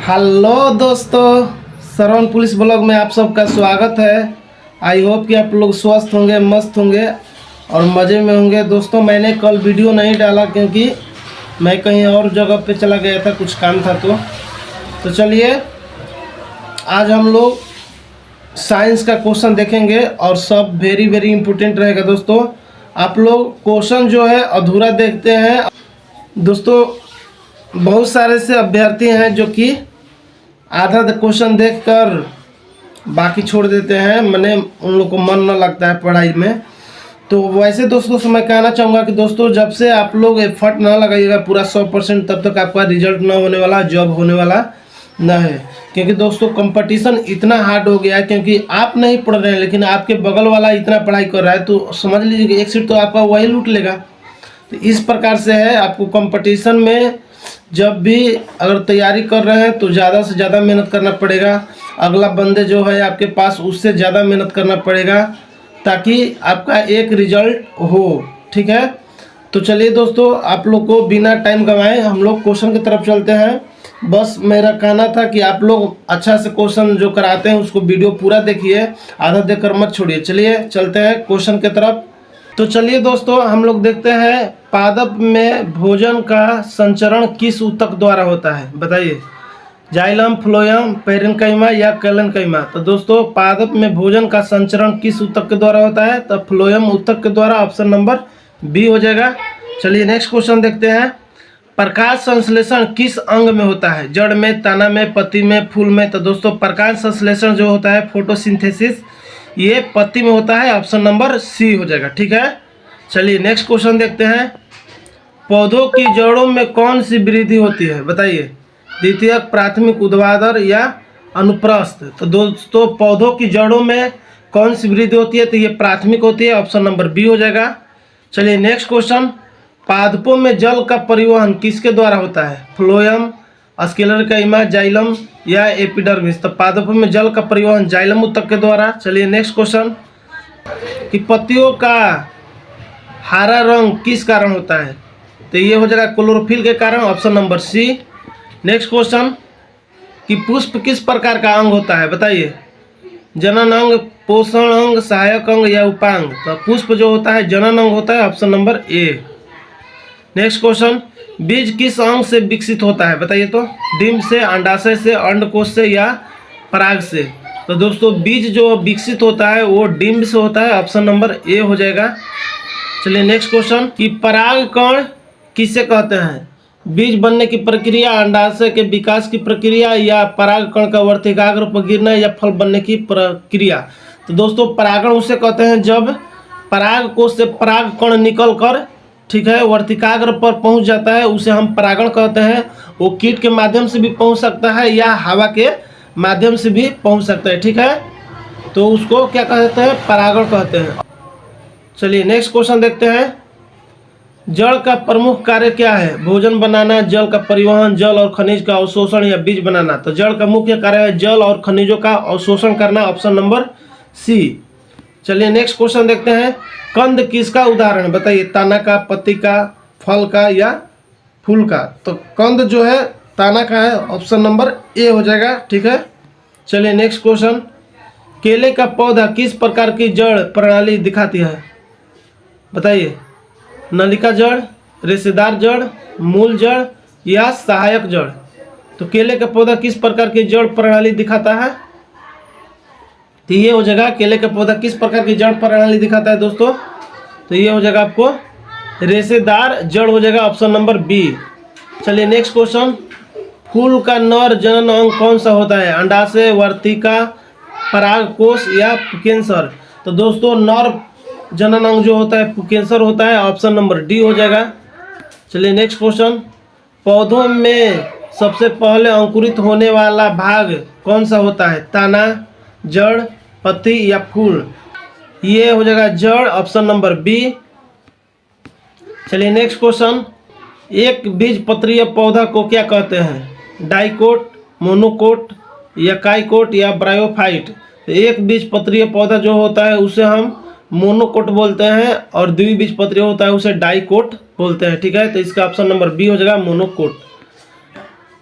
Hello दोस्तों, श्रवण police blog में आप सबका स्वागत है। आई होप कि आप लोग स्वस्थ होंगे, मस्त होंगे और मज़े में होंगे। दोस्तों, मैंने कल वीडियो नहीं डाला क्योंकि मैं कहीं और जगह पे चला गया था, कुछ काम था। तो चलिए आज हम लोग साइंस का क्वेश्चन देखेंगे और सब वेरी वेरी इंपॉर्टेंट रहेगा। दोस्तों, आप लोग क्वेश्चन जो है अधूरा देखते हैं। दोस्तों, बहुत सारे से अभ्यर्थी हैं जो कि आधा क्वेश्चन देखकर बाकी छोड़ देते हैं, मैंने उन लोग को मन न लगता है पढ़ाई में। तो वैसे दोस्तों से मैं कहना चाहूँगा कि दोस्तों, जब से आप लोग एफर्ट ना लगाइएगा पूरा 100%, तब तक आपका रिजल्ट ना होने वाला, जॉब होने वाला ना है। क्योंकि दोस्तों कंपटीशन इतना हार्ड हो गया है, क्योंकि आप नहीं पढ़ रहे हैं लेकिन आपके बगल वाला इतना पढ़ाई कर रहा है, तो समझ लीजिए कि एक सीट तो आपका वही लूट लेगा। तो इस प्रकार से है, आपको कंपटीशन में जब भी अगर तैयारी कर रहे हैं तो ज़्यादा से ज़्यादा मेहनत करना पड़ेगा। अगला बंदे जो है आपके पास, उससे ज़्यादा मेहनत करना पड़ेगा ताकि आपका एक रिजल्ट हो। ठीक है, तो चलिए दोस्तों, आप लोग को बिना टाइम गंवाए हम लोग क्वेश्चन की तरफ चलते हैं। बस मेरा कहना था कि आप लोग अच्छा से क्वेश्चन जो कराते हैं उसको वीडियो पूरा देखिए, आधा देखकर मत छोड़िए। चलिए चलते हैं क्वेश्चन की तरफ। तो चलिए दोस्तों, हम लोग देखते हैं पादप में भोजन का संचरण किस ऊतक द्वारा होता है, बताइए। जाइलम, फ्लोएम, पेरेन्काइमा या कैलेनकाइमा। तो दोस्तों, पादप में भोजन का संचरण किस ऊतक के द्वारा होता है? तो फ्लोएम ऊतक के द्वारा, ऑप्शन नंबर बी हो जाएगा। चलिए नेक्स्ट क्वेश्चन देखते हैं। प्रकाश संश्लेषण किस अंग में होता है? जड़ में, तना में, पत्ती में, फूल में। तो दोस्तों, प्रकाश संश्लेषण जो होता है, फोटोसिंथेसिस, ये पत्ती में होता है, ऑप्शन नंबर सी हो जाएगा। ठीक है, चलिए नेक्स्ट क्वेश्चन देखते हैं। पौधों की जड़ों में कौन सी वृद्धि होती है, बताइए। द्वितीयक, प्राथमिक, ऊर्ध्वाधर या अनुप्रस्थ। तो दोस्तों, पौधों की जड़ों में कौन सी वृद्धि होती है? तो ये प्राथमिक होती है, ऑप्शन नंबर बी हो जाएगा। चलिए नेक्स्ट क्वेश्चन। पादपों में जल का परिवहन किसके द्वारा होता है? फ्लोएम, स्क्लेरोकाइमा, जाइलम या एपिडर्मिस। तो पादपों में जल का परिवहन जाइलम ऊतक के द्वारा। चलिए नेक्स्ट क्वेश्चन कि पत्तियों का हरा रंग किस कारण होता है? तो ये हो जाएगा क्लोरोफिल के कारण, option number C. Next question कि पुष्प किस प्रकार का अंग होता है, बताइए। जनन अंग, पोषण अंग, सहायक अंग या उपांग। तो पुष्प जो होता है जनन अंग होता है, option number A. Next question, बीज किस अंग से विकसित होता है, बताइए तो। डिंब से, अंडाशय से, अंडकोश से या पराग से। तो दोस्तों, बीज जो विकसित होता है वो डिंब से होता है, ऑप्शन नंबर ए हो जाएगा। चलिए नेक्स्ट क्वेश्चन कि परागकण किसे कहते हैं? बीज बनने की प्रक्रिया, अंडाशय के विकास की प्रक्रिया या परागकण का वर्तिकाग्र पर गिरना या फल बनने की प्रक्रिया। तो दोस्तों, परागण उसे कहते हैं जब पराग कोश से परागकण निकल कर, ठीक है, वर्तिकाग्र पर पहुंच जाता है, उसे हम परागण कहते हैं। वो कीट के माध्यम से भी पहुंच सकता है या हवा के माध्यम से भी पहुंच सकता है। ठीक है, तो उसको क्या कहते हैं? परागण कहते हैं। चलिए नेक्स्ट क्वेश्चन देखते हैं। जल का प्रमुख कार्य क्या है? भोजन बनाना, जल का परिवहन, जल और खनिज का अवशोषण या बीज बनाना। तो जल का मुख्य कार्य है जल और खनिजों का अवशोषण करना, ऑप्शन नंबर सी। चलिए नेक्स्ट क्वेश्चन देखते हैं। कंद किसका उदाहरण है, बताइए। तना का, पत्ती का, फल का या फूल का। तो कंद जो है तना का है, ऑप्शन नंबर ए हो जाएगा। ठीक है, चलिए नेक्स्ट क्वेश्चन। केले का पौधा किस प्रकार की जड़ प्रणाली दिखाती है, बताइए। नलिका जड़, रेशेदार जड़, मूल जड़ या सहायक जड़। तो केले का पौधा किस प्रकार की जड़ प्रणाली दिखाता है? तो ये हो जाएगा, केले का पौधा किस प्रकार की जड़ प्रणाली दिखाता है दोस्तों? तो ये हो जाएगा आपको रेशेदार जड़ हो जाएगा, ऑप्शन नंबर बी। चलिए नेक्स्ट क्वेश्चन। फूल का नर जनन अंग कौन सा होता है? अंडाशय, वर्तिका, परागकोश या पुंकेसर। तो दोस्तों, नर जनन अंग जो होता है पुंकेसर होता है, ऑप्शन नंबर डी हो जाएगा। चलिए नेक्स्ट क्वेश्चन। पौधों में सबसे पहले अंकुरित होने वाला भाग कौन सा होता है? तना, जड़, पत्ती या फूल। ये हो जाएगा जड़, ऑप्शन नंबर बी। चलिए नेक्स्ट क्वेश्चन। एक बीज पत्रीय पौधा को क्या कहते हैं? डाइकोट, मोनोकोट या काइकोट या ब्रायोफाइट। तो एक बीज पत्रीय पौधा जो होता है उसे हम मोनोकोट बोलते हैं और द्विबीजपत्री होता है उसे डाइकोट बोलते हैं। ठीक है, तो इसका ऑप्शन नंबर बी हो जाएगा, मोनोकोट।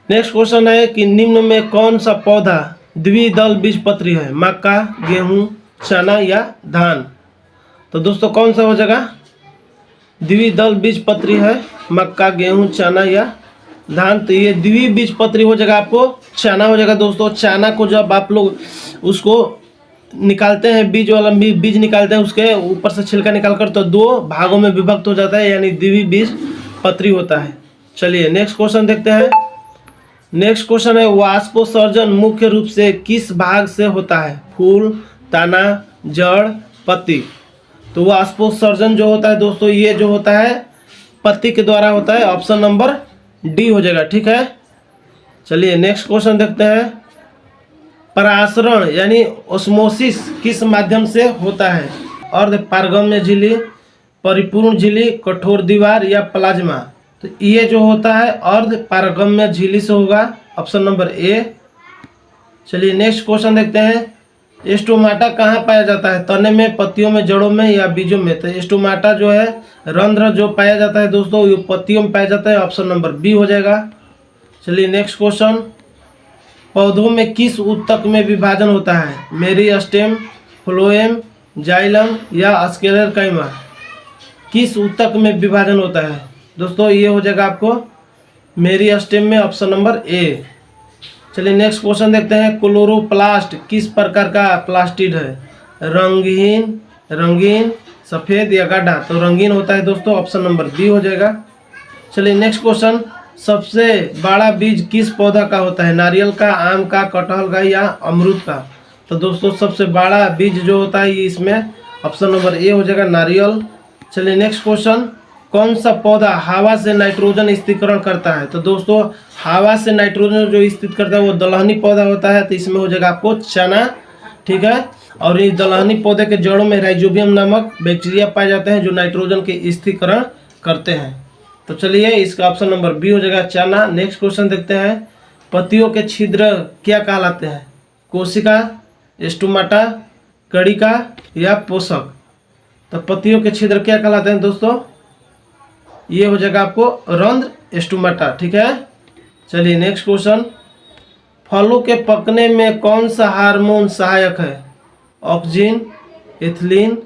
नेक्स्ट क्वेश्चन है कि निम्न में कौन सा पौधा द्विदल बीजपत्री है? मक्का, गेहूं, चना या धान? तो दोस्तों कौन सा हो जाएगा? द्विदल बीजपत्री है, मक्का, गेहूं, चना या धान। तो ये द्विबीजपत्री हो जाएगा आपको चना हो जाएगा दोस्तों। चना को जब आप लोग उसको निकालते हैं, बीज वाला बीज निकालते हैं, उसके ऊपर से छिलका निकालकर तो दो भागों में विभक्त हो जाता है, यानी द्विबीजपत्री होता है। चलिए नेक्स्ट क्वेश्चन देखते हैं। नेक्स्ट क्वेश्चन है वाष्पोत्सर्जन मुख्य रूप से किस भाग से होता है? फूल, तना, जड़, पत्ती? तो वाष्पोत्सर्जन जो होता है दोस्तों, ये जो होता है पत्ती के द्वारा होता है। ऑप्शन नंबर डी हो जाएगा, ठीक है। चलिए नेक्स्ट क्वेश्चन देखते हैं। परासरण यानी ओस्मोसिस किस माध्यम से होता है? अर्ध पारगम्य झिल्ली, परिपूर्ण झिल्ली, कठोर दीवार या प्लाज्मा? तो ये जो होता है अर्ध पारगम्य झिल्ली से होगा, ऑप्शन नंबर ए। चलिए नेक्स्ट क्वेश्चन देखते हैं। स्टोमाटा कहाँ पाया जाता है? तने में, पत्तियों में, जड़ों में या बीजों में? तो स्टोमाटा जो है रंध्र जो पाया जाता है दोस्तों, ये पत्तियों में पाया जाता है, ऑप्शन नंबर बी हो जाएगा। चलिए नेक्स्ट क्वेश्चन। पौधों में किस ऊतक में विभाजन होता है? मेरिस्टेम, फ्लोएम, जाइलम या स्क्लेरेंकाइमा? किस ऊतक में विभाजन होता है दोस्तों? ये हो जाएगा आपको मेरिस्टेम में, ऑप्शन नंबर ए। चलिए नेक्स्ट क्वेश्चन देखते हैं। क्लोरोप्लास्ट किस प्रकार का प्लास्टिड है? रंगीन, रंगीन, सफ़ेद या गाढ़ा? तो रंगीन होता है दोस्तों, ऑप्शन नंबर बी हो जाएगा। चलिए नेक्स्ट क्वेश्चन। सबसे बड़ा बीज किस पौधा का होता है? नारियल का, आम का, कटहल का या अमरूद का? तो दोस्तों सबसे बड़ा बीज जो होता है ये इसमें ऑप्शन नंबर ए हो जाएगा, नारियल। चलिए नेक्स्ट क्वेश्चन। कौन सा पौधा हवा से नाइट्रोजन स्थिरीकरण करता है? तो दोस्तों हवा से नाइट्रोजन जो स्थित करता है वो दलहनी पौधा होता है, तो इसमें हो जाएगा आपको चना, ठीक है। और इस दलहनी पौधे के जड़ों में राइजोबियम नामक बैक्टीरिया पाए जाते हैं जो नाइट्रोजन के स्थिरीकरण करते हैं। तो चलिए इसका ऑप्शन नंबर बी हो जाएगा, चना। नेक्स्ट क्वेश्चन देखते हैं। पत्तियों के छिद्र क्या कहलाते हैं? कोशिका, स्टोमाटा, कणिका या पोषक? तो पत्तियों के छिद्र क्या कहलाते हैं दोस्तों? ये हो जाएगा आपको रंध्र, स्टोमाटा, ठीक है। चलिए नेक्स्ट क्वेश्चन। फलों के पकने में कौन सा हार्मोन सहायक है? ऑक्सिन, एथिलीन,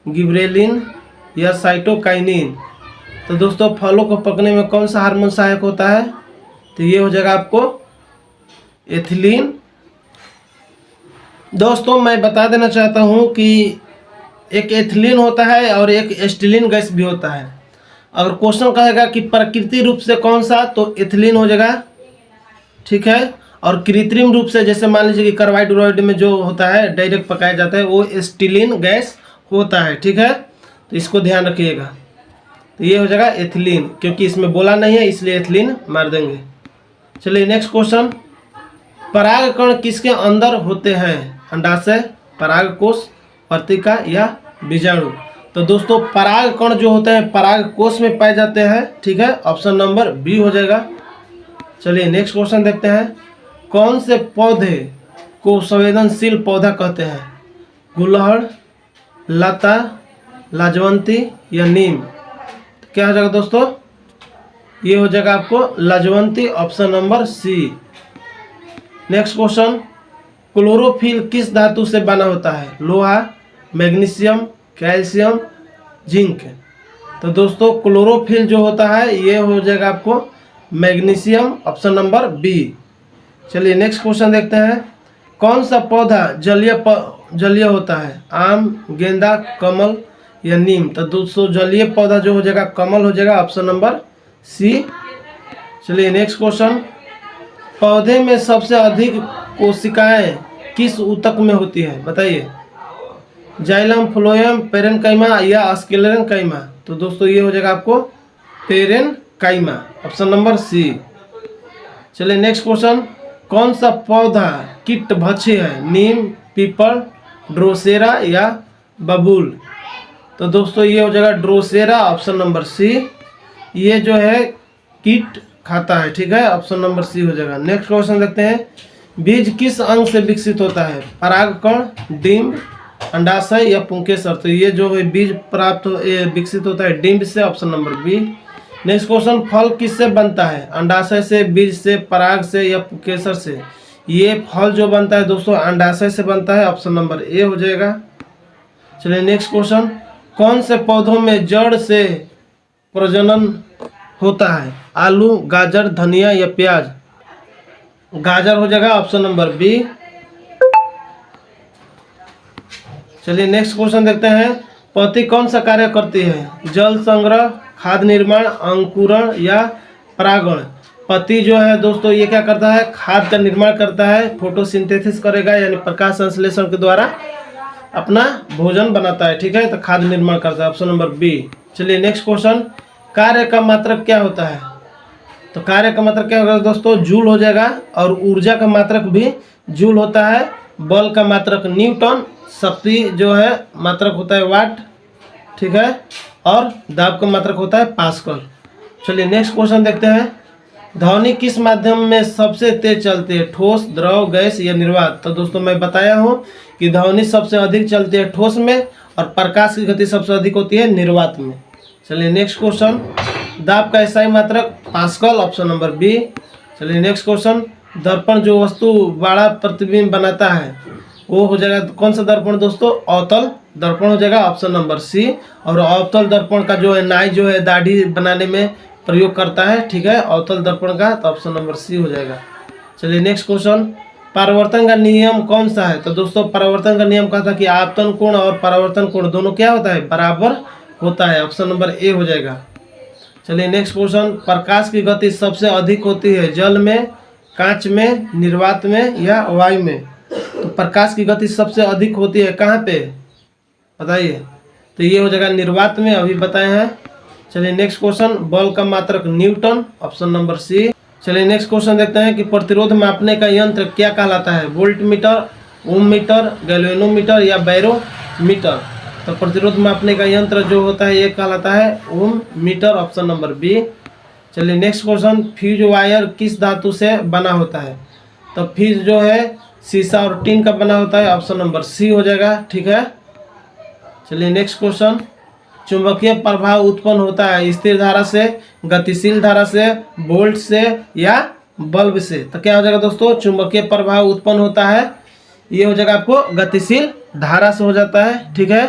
गिबरेलिन या साइटोकाइनिन? तो दोस्तों फलों को पकने में कौन सा हार्मोन सहायक होता है? तो ये हो जाएगा आपको एथिलीन। दोस्तों मैं बता देना चाहता हूँ कि एक एथिलीन होता है और एक एसिटिलीन गैस भी होता है। अगर क्वेश्चन कहेगा कि प्राकृतिक रूप से कौन सा, तो एथिलीन हो जाएगा, ठीक है। और कृत्रिम रूप से जैसे मान लीजिए कि कार्बाइड उर्वाइड में जो होता है डायरेक्ट पकाया जाता है वो एसिटिलीन गैस होता है, ठीक है। तो इसको ध्यान रखिएगा। तो ये हो जाएगा एथिलीन, क्योंकि इसमें बोला नहीं है इसलिए एथिलीन मार देंगे। चलिए नेक्स्ट क्वेश्चन। परागकण किसके अंदर होते हैं? अंडाशय, परागकोश, पत्रिका या बीजाणु? तो दोस्तों परागकण जो होते हैं परागकोश में पाए जाते हैं, ठीक है। ऑप्शन नंबर बी हो जाएगा। चलिए नेक्स्ट क्वेश्चन देखते हैं। कौन से पौधे को संवेदनशील पौधा कहते हैं? गुलहड़, लता, लाजवंती या नीम? क्या हो जाएगा दोस्तों? ये हो जाएगा आपको लाजवंती, option number C. Next question. Chlorophyll किस धातु से बना होता है? लोहा, मैग्नीशियम, कैल्शियम, जिंक? तो दोस्तों क्लोरोफिल जो होता है ये हो जाएगा आपको मैग्नीशियम, ऑप्शन नंबर बी। चलिए नेक्स्ट क्वेश्चन देखते हैं। कौन सा पौधा जलीय होता है? आम, गेंदा, कमल या नीम? तो दोस्तों जलीय पौधा जो हो जाएगा कमल हो जाएगा, ऑप्शन नंबर सी। चलिए नेक्स्ट क्वेश्चन। पौधे में सबसे अधिक कोशिकाएं किस ऊतक में होती है? बताइए। जाइलम, फ्लोएम, पेरेनकाइमा या स्क्लेरेंकाइमा? तो दोस्तों ये हो जाएगा आपको पेरेनकाइमा, ऑप्शन नंबर सी। चलिए नेक्स्ट क्वेश्चन। कौन सा पौधा कीटभक्षी है? नीम, पीपल, ड्रोसेरा या बबूल? तो दोस्तों ये हो जाएगा ड्रोसेरा, ऑप्शन नंबर सी। ये जो है कीट खाता है, ठीक है। ऑप्शन नंबर सी हो जाएगा। नेक्स्ट क्वेश्चन देखते हैं। बीज किस अंग से विकसित होता है? परागकण, डिंब, अंडाशय या पुंकेसर? तो ये जो है बीज विकसित होता है डिंब से, option number B. Next question, फल किससे बनता है? अंडाशय से, बीज से, पराग से या केसर से? ये फल जो बनता है दोस्तों अंडाशय से बनता है, ऑप्शन नंबर ए हो जाएगा। चलिए नेक्स्ट क्वेश्चन, कौन से पौधों में जड़ से प्रजनन होता है? आलू, गाजर, धनिया या प्याज? गाजर हो जाएगा, ऑप्शन नंबर बी। चलिए नेक्स्ट क्वेश्चन देखते हैं, पत्ती कौन सा कार्य करती है? जल संग्रह, खाद्य निर्माण, अंकुरण या परागण? पत्ती जो है दोस्तों ये क्या करता है? खाद्य का निर्माण करता है, फोटोसिंथेसिस करेगा यानी प्रकाश संश्लेषण के द्वारा अपना भोजन बनाता है, ठीक है, तो खाद्य निर्माण करता है, ऑप्शन नंबर बी। चलिए नेक्स्ट क्वेश्चन, कार्य का मात्रक क्या होता है? तो कार्य का मात्रक क्या होगा दोस्तों? जूल हो जाएगा। और ऊर्जा का मात्रक भी जूल होता है। बल का मात्रक न्यूटन, शक्ति जो है मात्रक होता है वाट, ठीक है, और दाब का मात्रक होता है पास्कल। चलिए नेक्स्ट क्वेश्चन देखते हैं, ध्वनि किस माध्यम में सबसे तेज चलती है? ठोस, द्रव, गैस या निर्वात? तो दोस्तों मैं बताया हूँ कि ध्वनि सबसे अधिक चलती है ठोस में और प्रकाश की गति सबसे अधिक होती है निर्वात में। चलिए नेक्स्ट क्वेश्चन, दाब का एसआई मात्रक पास्कल, ऑप्शन नंबर बी। चलिए नेक्स्ट क्वेश्चन, दर्पण जो वस्तु बड़ा प्रतिबिंब बनाता है वो हो जाएगा कौन सा दर्पण दोस्तों? अवतल दर्पण हो जाएगा, ऑप्शन नंबर सी। और अवतल दर्पण का जो है नाई जो है दाढ़ी बनाने में प्रयोग करता है, ठीक है, अवतल दर्पण का, तो ऑप्शन नंबर सी हो जाएगा। चलिए नेक्स्ट क्वेश्चन, परावर्तन का नियम कौन सा है? तो दोस्तों परावर्तन का नियम कहा था कि आपतन कोण और परावर्तन कोण दोनों क्या होता है? बराबर होता है, ऑप्शन नंबर ए हो जाएगा। चलिए नेक्स्ट क्वेश्चन, प्रकाश की गति सबसे अधिक होती है जल में, कांच में, निर्वात में या वायु में? तो प्रकाश की गति सबसे अधिक होती है कहाँ पे बताइए? तो ये हो जाएगा निर्वात में, अभी बताए हैं। चलिए नेक्स्ट क्वेश्चन, बल का मात्रक न्यूटन, ऑप्शन नंबर सी। चलिए नेक्स्ट क्वेश्चन देखते हैं कि प्रतिरोध मापने का यंत्र क्या कहलाता है? वोल्ट मीटर, ओम मीटर, गैल्वेनोमीटर या बैरोमीटर? तो प्रतिरोध मापने का यंत्र जो होता है ये कहलाता है ओम मीटर, ऑप्शन नंबर बी। चलिए नेक्स्ट क्वेश्चन, फ्यूज वायर किस धातु से बना होता है? तो फ्यूज जो है शीशा और टीन का बना होता है, ऑप्शन नंबर सी हो जाएगा, ठीक है। चलिए नेक्स्ट क्वेश्चन, चुंबकीय प्रभाव उत्पन्न होता है स्थिर धारा से, गतिशील धारा से, वोल्ट से या बल्ब से? तो क्या हो जाएगा दोस्तों? चुंबकीय प्रभाव उत्पन्न होता है, ये हो जाएगा आपको गतिशील धारा से हो जाता है, ठीक है।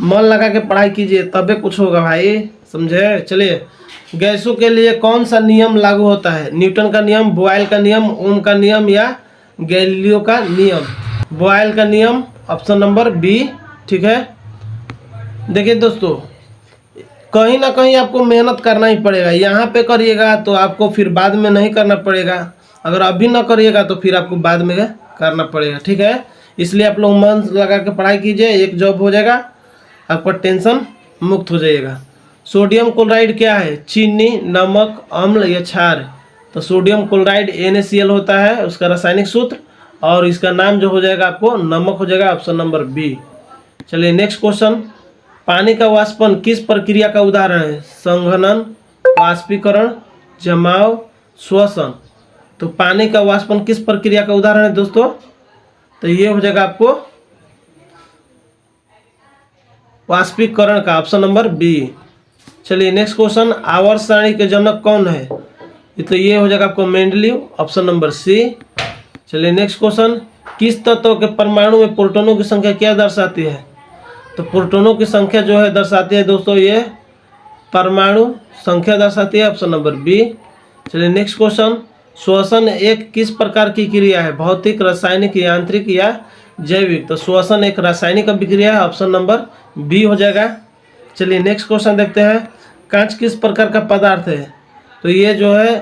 मन लगा के पढ़ाई कीजिए तबे कुछ होगा भाई, समझे। चलिए, गैसों के लिए कौन सा नियम लागू होता है? न्यूटन का नियम, बॉयल का नियम, ओम का नियम या गैलीलियो का नियम? बॉयल का नियम, ऑप्शन नंबर बी, ठीक है। देखिए दोस्तों, कहीं ना कहीं आपको मेहनत करना ही पड़ेगा। यहाँ पे करिएगा तो आपको फिर बाद में नहीं करना पड़ेगा, अगर अभी ना करिएगा तो फिर आपको बाद में करना पड़ेगा, ठीक है। इसलिए आप लोग मन लगा के पढ़ाई कीजिए, एक जॉब हो जाएगा, आपका टेंशन मुक्त हो जाइएगा। सोडियम क्लोराइड क्या है? चीनी, नमक, अम्ल या क्षार? तो सोडियम क्लोराइड NaCl होता है, उसका रासायनिक सूत्र, और इसका नाम जो हो जाएगा आपको नमक हो जाएगा, ऑप्शन नंबर बी। चलिए नेक्स्ट क्वेश्चन, पानी का वाष्पन किस प्रक्रिया का उदाहरण है? संघनन, वाष्पीकरण, जमाव, श्वसन? तो पानी का वाष्पन किस प्रक्रिया का उदाहरण है दोस्तों? तो ये हो जाएगा आपको वाष्पीकरण का, ऑप्शन नंबर बी। चलिए नेक्स्ट क्वेश्चन, आवर्त सारणी के जनक कौन है? तो ये हो जाएगा आपको मेंडलीव, ऑप्शन नंबर सी। चलिए नेक्स्ट क्वेश्चन, किस तत्व के परमाणु में प्रोटॉनों की संख्या क्या दर्शाती है? तो प्रोटॉनों की संख्या जो है दर्शाती है दोस्तों ये परमाणु संख्या दर्शाती है, ऑप्शन नंबर बी। चलिए नेक्स्ट क्वेश्चन, श्वसन एक किस प्रकार की क्रिया है? भौतिक, रासायनिक, यांत्रिक या जैविक? तो श्वसन एक रासायनिक अभिक्रिया है, ऑप्शन नंबर बी हो जाएगा। चलिए नेक्स्ट क्वेश्चन देखते हैं, कांच किस प्रकार का पदार्थ है? तो ये जो है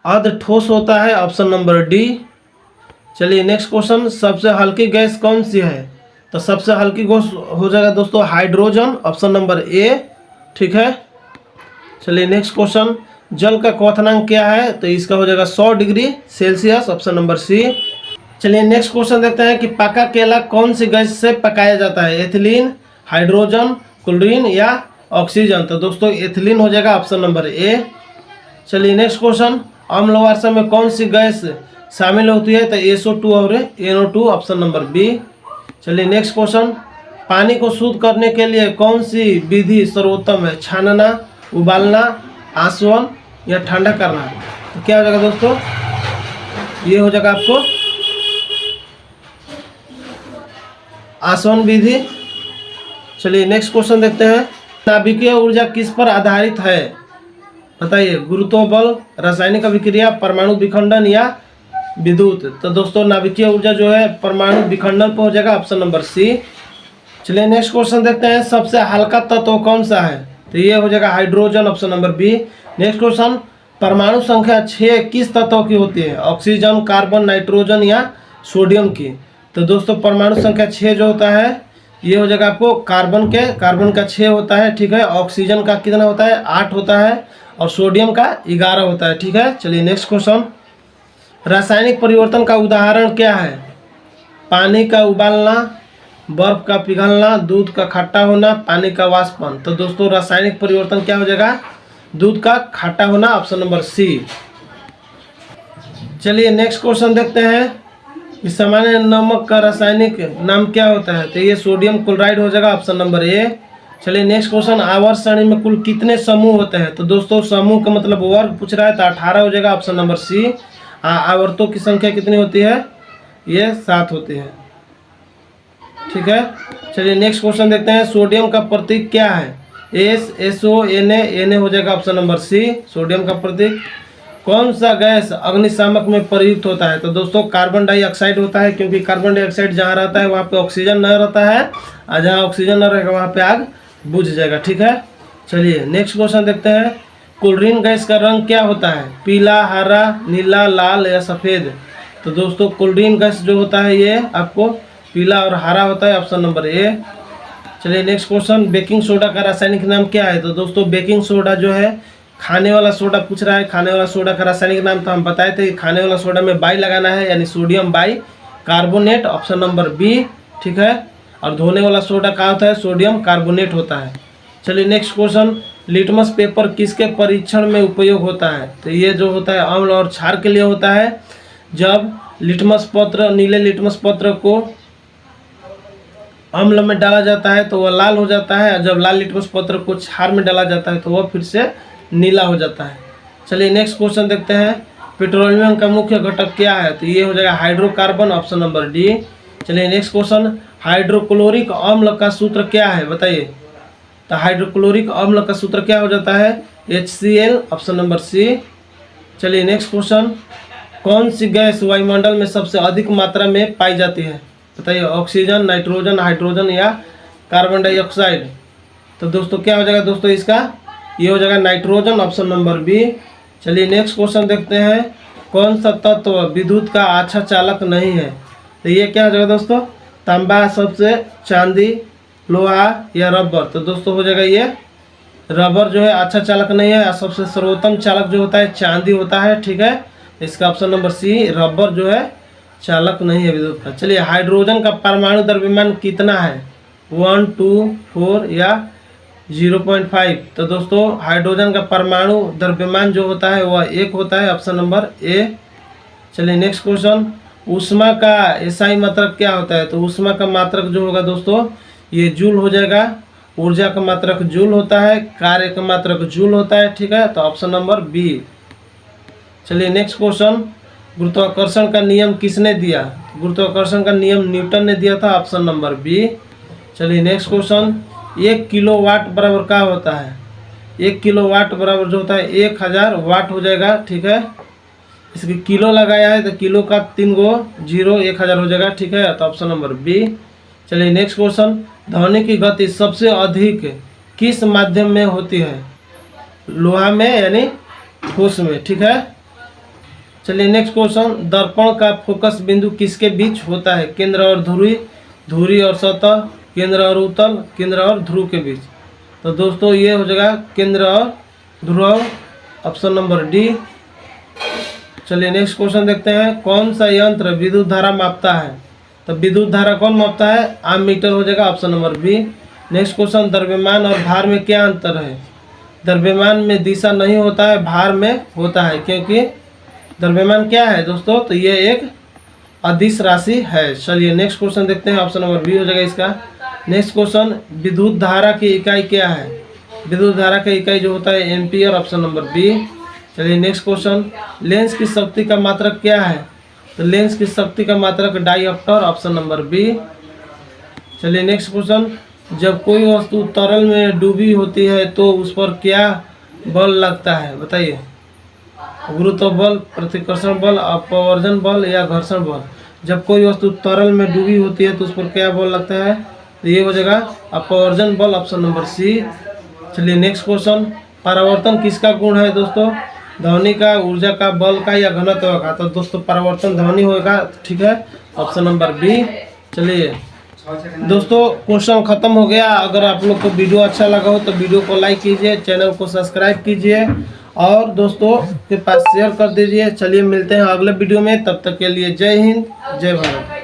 अर्ध ठोस होता है, ऑप्शन नंबर डी। चलिए नेक्स्ट क्वेश्चन, सबसे हल्की गैस कौन सी है? तो सबसे हल्की गैस हो जाएगा दोस्तों हाइड्रोजन, ऑप्शन नंबर ए, ठीक है। चलिए नेक्स्ट क्वेश्चन, जल का क्वथनांक क्या है? तो इसका हो जाएगा 100 degree Celsius, option number C. चलिए नेक्स्ट क्वेश्चन देखते हैं कि पका केला कौन सी गैस से पकाया जाता है? एथिलीन, हाइड्रोजन, क्लोरीन या ऑक्सीजन? तो दोस्तों एथिलीन हो जाएगा, ऑप्शन नंबर ए। चलिए नेक्स्ट क्वेश्चन, अम्ल वर्षा में कौन सी गैस शामिल होती है? तो SO2 और NO2, ऑप्शन नंबर बी। चलिए नेक्स्ट क्वेश्चन, पानी को शुद्ध करने के लिए कौन सी विधि सर्वोत्तम है? छानना, उबालना, आसवन या ठंडा करना। तो क्या हो जाएगा दोस्तों, ये हो जाएगा आपको आसवन विधि। चलिए नेक्स्ट क्वेश्चन देखते हैं। नाभिकीय ऊर्जा किस पर आधारित है, बताइए। गुरुत्व बल, रासायनिक अभिक्रिया, परमाणु विखंडन या विद्युत। तो दोस्तों नाभिकीय ऊर्जा जो है परमाणु विखंडन पर हो जाएगा, ऑप्शन नंबर सी। चलिए नेक्स्ट क्वेश्चन देखते हैं। सबसे हल्का तत्व कौन सा है, तो ये हो जाएगा hydrogen, option number B. Next question, परमाणु संख्या 6 किस तत्व की होती है, ऑक्सीजन, कार्बन, नाइट्रोजन या सोडियम की। तो दोस्तों परमाणु संख्या 6 जो होता है ये हो जाएगा आपको कार्बन का 6 होता है, ठीक है। ऑक्सीजन का कितना होता है, 8 होता है, और सोडियम का 11 होता है, ठीक है। चलिए नेक्स्ट क्वेश्चन, रासायनिक परिवर्तन का उदाहरण क्या है, पानी का उबालना, बर्फ का पिघलना, दूध का खट्टा होना, पानी का वाष्पन। तो दोस्तों रासायनिक परिवर्तन क्या हो जाएगा, दूध का खट्टा होना, ऑप्शन नंबर सी। चलिए नेक्स्ट क्वेश्चन देखते हैं। इस सामान्य नमक का रासायनिक नाम क्या होता है, तो ये सोडियम क्लोराइड हो जाएगा, ऑप्शन नंबर ए। चलिए नेक्स्ट क्वेश्चन, आवर्त सारणी में कुल कितने समूह होते हैं। तो दोस्तों समूह का मतलब वर्ग पूछ रहा है, तो 18 हो जाएगा, ऑप्शन नंबर सी। आवर्तों की संख्या कितनी होती है, ये 7 होती है, ठीक है। चलिए नेक्स्ट क्वेश्चन देखते हैं। सोडियम का प्रतीक क्या है, SO Na हो जाएगा, ऑप्शन नंबर सी। सोडियम का प्रतीक। कौन सा गैस अग्निशामक में प्रयुक्त होता है, तो दोस्तों कार्बन डाइऑक्साइड होता है, क्योंकि कार्बन डाइऑक्साइड जहाँ रहता है वहाँ पे ऑक्सीजन न रहता है, और जहाँ ऑक्सीजन न रहेगा वहाँ पे आग बुझ जाएगा, ठीक है। चलिए नेक्स्ट क्वेश्चन देखते हैं। क्लोरीन गैस का रंग क्या होता है, पीला, हरा, नीला, लाल या सफ़ेद। तो दोस्तों क्लोरीन गैस जो होता है ये आपको पीला और हरा होता है, ऑप्शन नंबर ए। चलिए नेक्स्ट क्वेश्चन, बेकिंग सोडा का रासायनिक नाम क्या है। तो दोस्तों बेकिंग सोडा जो है खाने वाला सोडा पूछ रहा है, खाने वाला सोडा का रासायनिक नाम तो हम बताए थे, खाने वाला सोडा में बाई लगाना है, यानी sodium bicarbonate, option number B, ठीक है। और धोने वाला सोडा क्या होता है, सोडियम कार्बोनेट होता है। चलिए नेक्स्ट क्वेश्चन, लिटमस पेपर किसके परीक्षण में उपयोग होता है। तो ये जो होता है अम्ल और क्षार के लिए होता है। जब लिटमस पत्र, नीले लिटमस पत्र को अम्ल में डाला जाता है तो वह लाल हो जाता है, और जब लाल लिटमस पत्र को क्षार में डाला जाता है तो वह फिर से नीला हो जाता है। चलिए नेक्स्ट क्वेश्चन देखते हैं। पेट्रोलियम का मुख्य घटक क्या है, तो ये हो जाएगा हाइड्रोकार्बन, ऑप्शन नंबर डी। चलिए नेक्स्ट क्वेश्चन, हाइड्रोक्लोरिक अम्ल का सूत्र क्या है, बताइए। तो हाइड्रोक्लोरिक अम्ल का सूत्र क्या हो जाता है, HCl, ऑप्शन नंबर सी। चलिए नेक्स्ट क्वेश्चन, कौन सी गैस वायुमंडल में सबसे अधिक मात्रा में पाई जाती है, बताइए। ऑक्सीजन, नाइट्रोजन, हाइड्रोजन या कार्बन डाइऑक्साइड। तो दोस्तों क्या हो जाएगा दोस्तों इसका, ये हो जाएगा नाइट्रोजन, ऑप्शन नंबर बी। चलिए नेक्स्ट क्वेश्चन देखते हैं। कौन सा तत्व विद्युत का अच्छा चालक नहीं है, तो ये क्या हो जाएगा दोस्तों, तांबा, सबसे, चांदी, लोहा या रबर। तो दोस्तों हो जाएगा ये रबर जो है अच्छा चालक नहीं है, और सबसे सर्वोत्तम चालक जो होता है चांदी होता है, ठीक है। इसका ऑप्शन नंबर सी, रबर जो है चालक नहीं है विद्युत का। चलिए हाइड्रोजन का परमाणु द्रव्यमान कितना है, 1, 2, 4 या 0.5। तो दोस्तों हाइड्रोजन का परमाणु द्रव्यमान जो होता है वह 1 होता है, ऑप्शन नंबर ए। चलिए नेक्स्ट क्वेश्चन, ऊष्मा का एसआई मात्रक क्या होता है। तो ऊष्मा का मात्रक जो होगा दोस्तों ये जूल हो जाएगा। ऊर्जा का मात्रक जूल होता है, कार्य का मात्रक जूल होता है, ठीक है। तो ऑप्शन नंबर बी। चलिए नेक्स्ट क्वेश्चन, गुरुत्वाकर्षण का नियम किसने दिया। गुरुत्वाकर्षण का नियम न्यूटन ने दिया था, ऑप्शन नंबर बी। चलिए नेक्स्ट क्वेश्चन, 1 किलोवाट बराबर क्या होता है। 1 किलोवाट बराबर जो होता है 1000 वाट हो जाएगा, ठीक है। इसके किलो लगाया है तो किलो का 3 गो 0, 1000 हो जाएगा, ठीक है। तो ऑप्शन नंबर बी। चलिए नेक्स्ट क्वेश्चन, ध्वनि की गति सबसे अधिक किस माध्यम में होती है, लोहा में यानी ठोस में, ठीक है। चलिए नेक्स्ट क्वेश्चन, दर्पण का फोकस बिंदु किसके बीच होता है, केंद्र और धुरी, धुरी और सतह, केंद्र और उत्तल, केंद्र और ध्रुव के बीच। तो दोस्तों ये हो जाएगा केंद्र और ध्रुव, ऑप्शन नंबर डी। चलिए नेक्स्ट क्वेश्चन देखते हैं। कौन सा यंत्र विद्युत धारा मापता है। तो विद्युत धारा कौन मापता है, एमीटर हो जाएगा, option number B. Next question, द्रव्यमान और भार में क्या अंतर है। द्रव्यमान में दिशा नहीं होता है, भार में होता है, क्योंकि द्रव्यमान क्या है दोस्तों, तो ये एक अदिश राशि है। चलिए नेक्स्ट क्वेश्चन देखते हैं, ऑप्शन नंबर बी हो जाएगा इसका। नेक्स्ट क्वेश्चन, विद्युत धारा की इकाई क्या है। विद्युत धारा का इकाई जो होता है एम्पियर, ऑप्शन नंबर बी। चलिए नेक्स्ट क्वेश्चन, लेंस की शक्ति का मात्रक क्या है? तो लेंस की शक्ति का मात्रक डायऑप्टर, ऑप्शन नंबर बी। चलिए नेक्स्ट क्वेश्चन, जब कोई वस्तु तरल में डूबी होती है तो उस पर क्या बल लगता है? बताइए। गुरुत्व बल, प्रतिकर्षण बल, अपवर्जन बल या घर्षण बल। जब कोई वस्तु तरल में डूबी होती है तो उस पर क्या बल लगता है? तो ये हो जाएगा अपवर्जन बल, ऑप्शन नंबर सी। चलिए नेक्स्ट क्वेश्चन, परावर्तन किसका गुण है दोस्तों? ध्वनि का, ऊर्जा का, बल का या घनत्व का? तो दोस्तों परावर्तन ध्वनि होगा, ठीक है, ऑप्शन नंबर बी। चलिए दोस्तों क्वेश्चन खत्म हो गया। अगर आप लोग को वीडियो अच्छा लगा हो तो वीडियो को लाइक कीजिए, चैनल को सब्सक्राइब कीजिए और दोस्तों के पास शेयर कर दीजिए। चलिए मिलते हैं अगले वीडियो में, तब तक के लिए जय हिंद, जय भारत।